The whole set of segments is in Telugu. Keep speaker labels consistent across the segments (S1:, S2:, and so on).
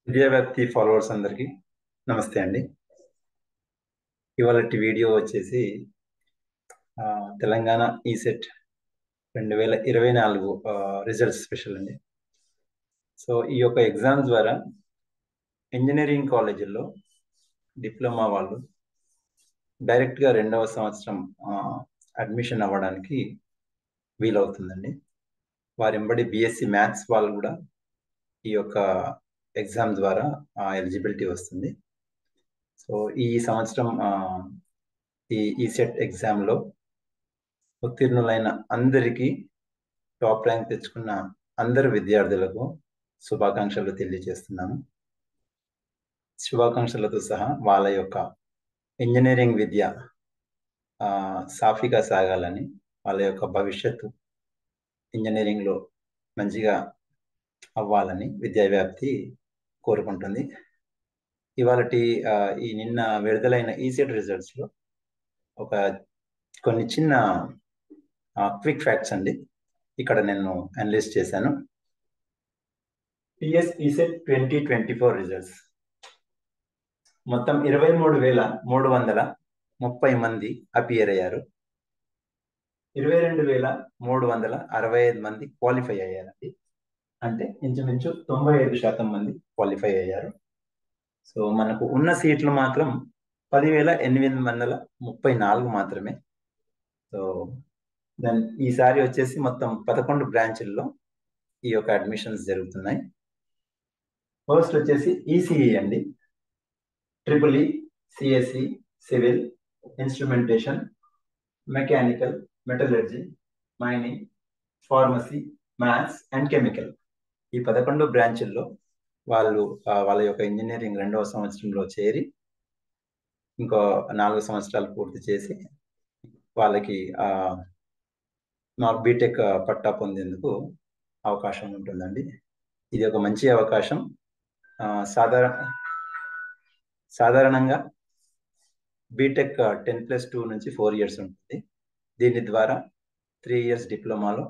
S1: విద్యావ్యాప్తి ఫాలోవర్స్ అందరికీ నమస్తే అండి. ఇవాళ వీడియో వచ్చేసి తెలంగాణ ఈసెట్ 2024 రిజల్ట్స్ స్పెషల్ అండి. సో ఈ యొక్క ఎగ్జామ్ ద్వారా ఇంజనీరింగ్ కాలేజీల్లో డిప్లొమా వాళ్ళు డైరెక్ట్గా 2వ సంవత్సరం అడ్మిషన్ అవ్వడానికి వీలవుతుందండి. వారెంబడి బీఎస్సీ మ్యాథ్స్ వాళ్ళు కూడా ఈ యొక్క ఎగ్జామ్ ద్వారా ఎలిజిబిలిటీ వస్తుంది. సో ఈ సంవత్సరం ఈ ఈసెట్ ఎగ్జామ్లో ఉత్తీర్ణులైన అందరికీ, టాప్ ర్యాంక్ తెచ్చుకున్న అందరు విద్యార్థులకు శుభాకాంక్షలు తెలియజేస్తున్నాము. శుభాకాంక్షలతో సహా వాళ్ళ యొక్క ఇంజనీరింగ్ విద్య సాఫీగా సాగాలని, వాళ్ళ యొక్క భవిష్యత్తు ఇంజనీరింగ్లో మంచిగా అవ్వాలని విద్యావ్యాప్తి కోరుకుంటుంది. ఇవాళ ఈ నిన్న విడుదలైన ఈసెట్ రిజల్ట్స్లో కొన్ని చిన్న క్విక్ ఫ్యాక్ట్స్ అండి ఇక్కడ నేను అనలైజ్ చేశాను. టిఎస్ ఈసెట్ 2024 రిజల్ట్స్ మొత్తం 23,330 మంది అపియర్ అయ్యారు. 22,365 మంది క్వాలిఫై అయ్యారండి. అంటే ఇంచుమించు 95% మంది క్వాలిఫై అయ్యారు. సో మనకు ఉన్న సీట్లు మాత్రం 10,834 మాత్రమే. సో దాని ఈసారి వచ్చేసి మొత్తం 11 బ్రాంచ్ల్లో ఈ యొక్క అడ్మిషన్స్ జరుగుతున్నాయి. ఫస్ట్ వచ్చేసి ఈసీఈ అండి, triple E, CSC, civil, instrumentation, mechanical, metallurgy, mining, pharmacy, maths and chemical. ఈ 11 బ్రాంచ్ల్లో వాళ్ళ యొక్క ఇంజనీరింగ్ 2వ సంవత్సరంలో చేరి ఇంకో 4 సంవత్సరాలు పూర్తి చేసి వాళ్ళకి బీటెక్ పట్టా పొందేందుకు అవకాశం ఉంటుందండి. ఇది ఒక మంచి అవకాశం. సాధారణంగా బీటెక్ 10+2 నుంచి 4 ఇయర్స్ ఉంటుంది. దీని ద్వారా 3 ఇయర్స్ డిప్లొమాలో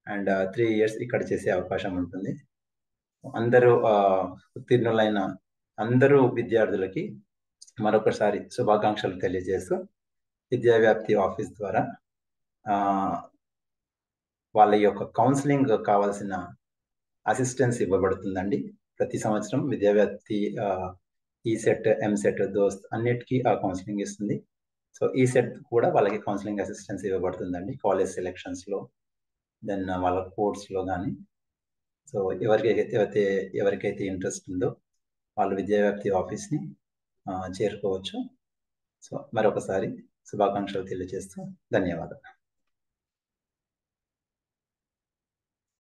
S1: అండ్ 3 ఇయర్స్ ఇక్కడ చేసే అవకాశం ఉంటుంది. అందరూ ఉత్తీర్ణులైన అందరూ విద్యార్థులకి మరొకసారి శుభాకాంక్షలు తెలియజేస్తూ విద్యావ్యాప్తి ఆఫీస్ ద్వారా వాళ్ళ యొక్క కౌన్సిలింగ్ కావాల్సిన అసిస్టెన్స్ ఇవ్వబడుతుందండి. ప్రతి సంవత్సరం విద్యావ్యాప్తి ఈసెట్, ఎంసెట్, దోస్త్ అన్నిటికీ కౌన్సిలింగ్ ఇస్తుంది. సో ఈసెట్ కూడా వాళ్ళకి కౌన్సిలింగ్ అసిస్టెన్స్ ఇవ్వబడుతుందండి, కాలేజ్ సెలెక్షన్స్లో, దెన్ వాళ్ళ కోర్స్లో కానీ. సో ఎవరికైతే ఇంట్రెస్ట్ ఉందో వాళ్ళు విద్యావ్యాప్తి ఆఫీస్ని చేరుకోవచ్చు. సో మరొకసారి శుభాకాంక్షలు తెలియజేస్తూ ధన్యవాదాలు.